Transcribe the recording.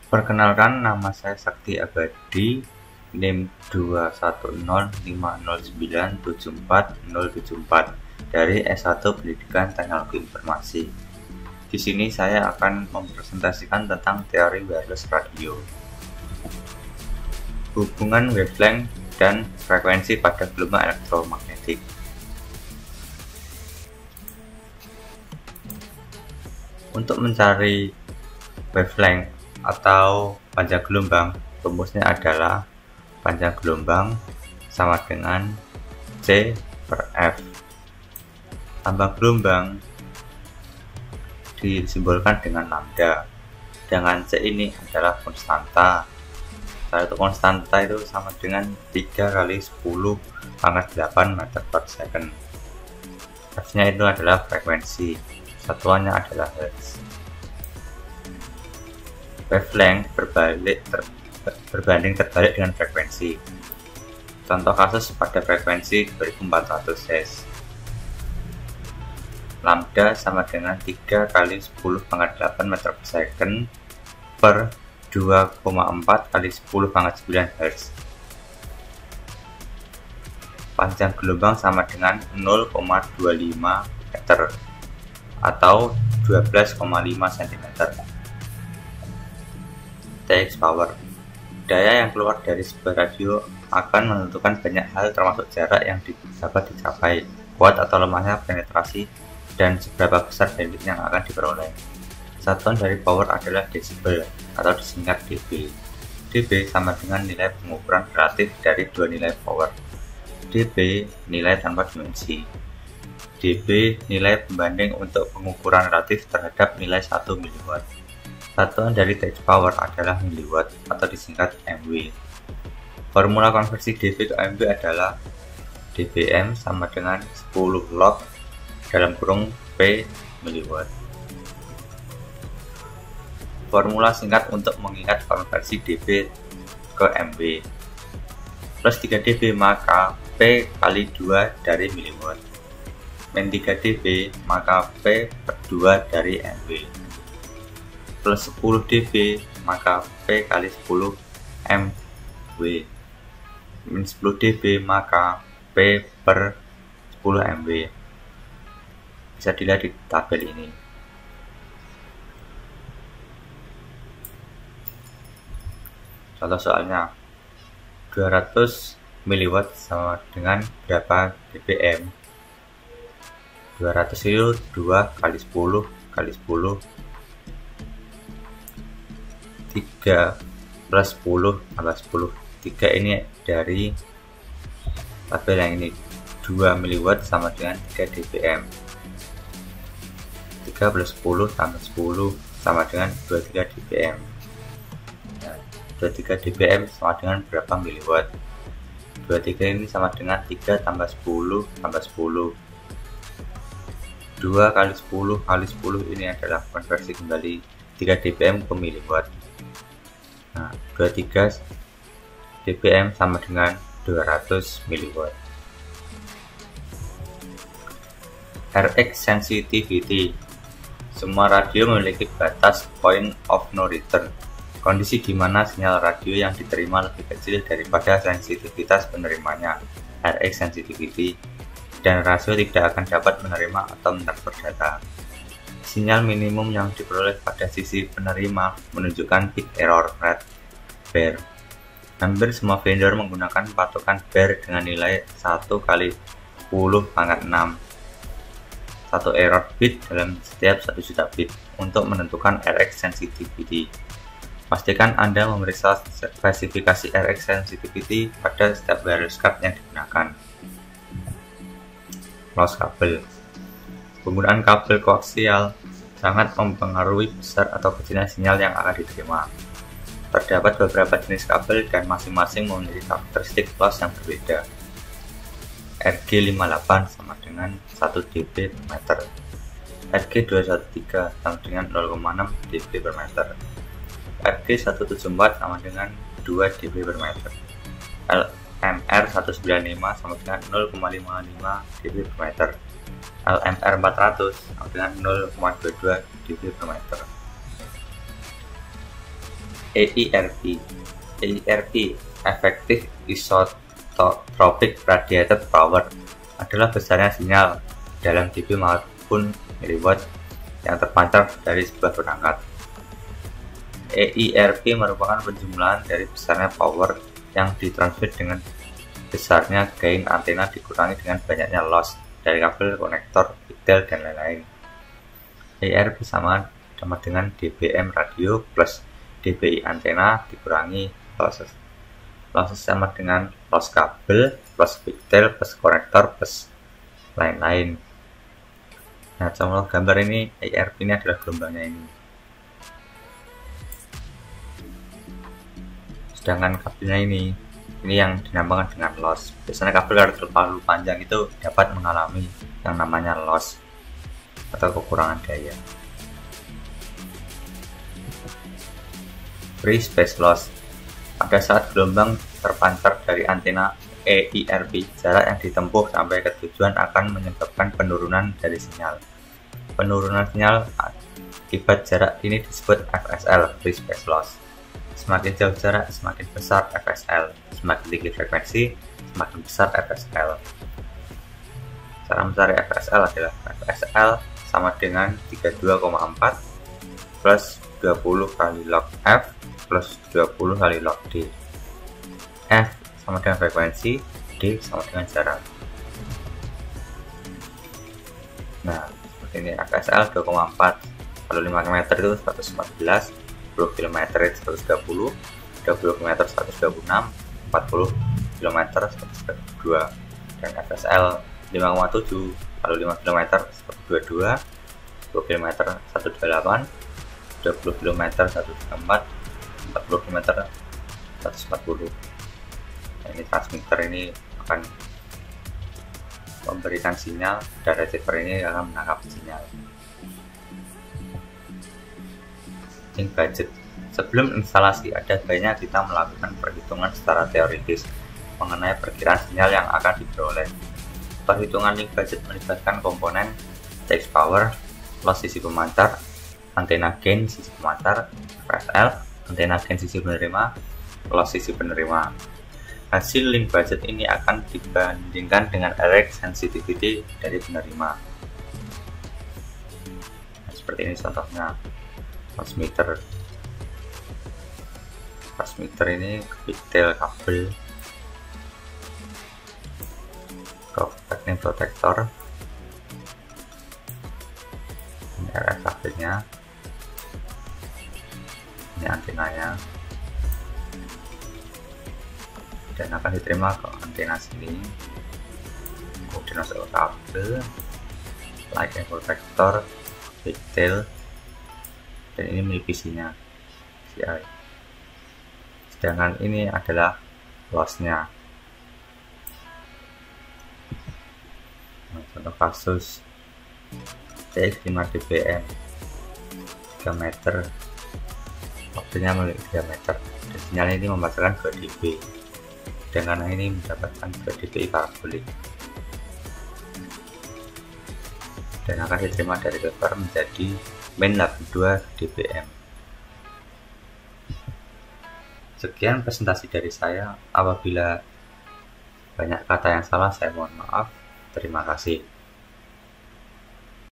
Perkenalkan, nama saya Sakti Abadi, NIM 21050974074 dari S1 Pendidikan Teknologi Informasi. Di sini saya akan mempresentasikan tentang teori wireless radio, hubungan wavelength dan frekuensi pada gelombang elektromagnetik. Untuk mencari wavelength atau panjang gelombang, rumusnya adalah panjang gelombang sama dengan C per F. Tambah gelombang disimbolkan dengan lambda, sedangkan C ini adalah konstanta. Satu konstanta itu sama dengan 3 kali 10 pangkat 8 meter per second. F-nya itu adalah frekuensi, satuannya adalah Hertz. Wavelength berbanding terbalik dengan frekuensi. Contoh kasus pada frekuensi 2400 Hz. Lambda sama dengan 3 kali 10 pangkat 8 meter per second per 2,4 kali 10 pangkat 9 Hz. Panjang gelombang sama dengan 0,25 meter atau 12,5 cm. TX power. Daya yang keluar dari sebuah radio akan menentukan banyak hal termasuk jarak yang dapat dicapai, kuat atau lemahnya penetrasi, dan seberapa besar bandwidth yang akan diperoleh. Satuan dari power adalah desibel atau disingkat dB. dB sama dengan nilai pengukuran relatif dari dua nilai power. dB nilai tanpa dimensi. dB nilai pembanding untuk pengukuran relatif terhadap nilai 1 mW. Satuan dari TX power adalah miliwatt atau disingkat mW. Formula konversi dB ke mW adalah dBm sama dengan 10 log dalam kurung P miliwatt. Formula singkat untuk mengingat konversi dB ke mW. Plus 3 dB maka P kali 2 dari miliwatt. Min 3 dB maka P per 2 dari mW. Plus 10 dB maka P kali 10 mW. Min 10 dB maka P per 10 mW. Bisa dilihat di tabel ini. Contoh soalnya, 200 mW sama dengan berapa dBm? 200 itu 2 kali 10 kali 10 3 plus 10 tambah 10. 3 ini dari tabel yang ini, 2 mW sama dengan 3 dBm. 3 plus 10 tambah 10 sama dengan 23 dBm. 23 dBm sama dengan berapa miliwatt? 23 ini sama dengan 3 tambah 10 tambah 10. 2 kali 10 kali 10 ini adalah konversi kembali 3 dBm ke miliwatt. Nah, 23 dBm sama dengan 200 mW. RX sensitivity. Semua radio memiliki batas point of no return, kondisi di mana sinyal radio yang diterima lebih kecil daripada sensitivitas penerimanya, RX sensitivity, dan rasio tidak akan dapat menerima atau mentransfer data. Sinyal minimum yang diperoleh pada sisi penerima menunjukkan bit error rate BER. Hampir semua vendor menggunakan patokan BER dengan nilai 1 kali 10 pangkat 6 1 error bit dalam setiap 1 juta bit untuk menentukan RX sensitivity. Pastikan Anda memeriksa spesifikasi RX sensitivity pada setiap wireless card yang digunakan. Loss kabel. Penggunaan kabel koaksial sangat mempengaruhi besar atau kecilnya sinyal yang akan diterima. Terdapat beberapa jenis kabel dan masing-masing memiliki karakteristik loss yang berbeda. RG58 sama dengan 1 dB per meter. RG213 sama dengan 0,6 dB per meter. RG174 sama dengan 2 dB per meter. LMR195 sama dengan 0,55 dB per meter. LMR400 sama dengan 0,22 dB per meter. EIRP. EIRP, Effective Isotropic Radiated Power, adalah besarnya sinyal dalam dB maupun miliwatt yang terpancar dari sebuah perangkat. EIRP merupakan penjumlahan dari besarnya power yang ditransmit dengan besarnya gain antena dikurangi dengan banyaknya loss dari kabel, konektor, pigtail, dan lain-lain. EIRP sama dengan dBm radio plus dBi antena dikurangi losses. Losses sama dengan loss kabel plus pigtail plus konektor plus lain-lain. Nah, contoh gambar ini EIRP ini adalah gelombangnya ini. Sedangkan kabelnya ini yang dinamakan dengan loss. Biasanya kabel kalau terlalu panjang itu dapat mengalami yang namanya loss atau kekurangan daya. Free space loss. Pada saat gelombang terpancar dari antena EIRP, jarak yang ditempuh sampai ke tujuan akan menyebabkan penurunan dari sinyal. Penurunan sinyal akibat jarak ini disebut FSL, free space loss. Semakin jauh jarak, semakin besar FSL. Semakin tinggi frekuensi, semakin besar FSL. Cara mencari FSL adalah FSL sama dengan 32,4 plus 20 kali log F plus 20 kali log D. F sama dengan frekuensi, D sama dengan jarak. Nah, seperti ini FSL 2,4. Kalau 5 km itu 114, 10 km 130, 20 km 126, 40 km 132, dan FSL 5,7. Kalau 5 km 122, 10 km 128, 20 km 134, 40 km 140. Nah, ini transmitter ini akan memberikan sinyal dan receiver ini akan menangkap sinyal. Budget. Sebelum instalasi, ada baiknya kita melakukan perhitungan secara teoritis mengenai perkiraan sinyal yang akan diperoleh. Perhitungan link budget melibatkan komponen stage power, loss sisi pemancar, antena gain sisi pemancar, FSL, antena gain sisi penerima, loss sisi penerima. Hasil link budget ini akan dibandingkan dengan error sensitivity dari penerima. Nah, seperti ini contohnya. Transmitter ini pigtail kabel, lightning protector, ini RF kabelnya, ini antenanya, dan akan diterima ke antena sini, kemudian masuk ke kabel, lightning protector, pigtail, dan ini milipisinya CI. Sedangkan ini adalah lossnya. Nah, contoh kasus TX 5 dBm 3 meter, waktunya memiliki 3 meter, dan sinyal ini membacakan 2 dB, sedangkan ini mendapatkan 2 dBi parabolik, dan akan diterima dari receiver menjadi min 82 dBm. Sekian presentasi dari saya. Apabila banyak kata yang salah, saya mohon maaf. Terima kasih.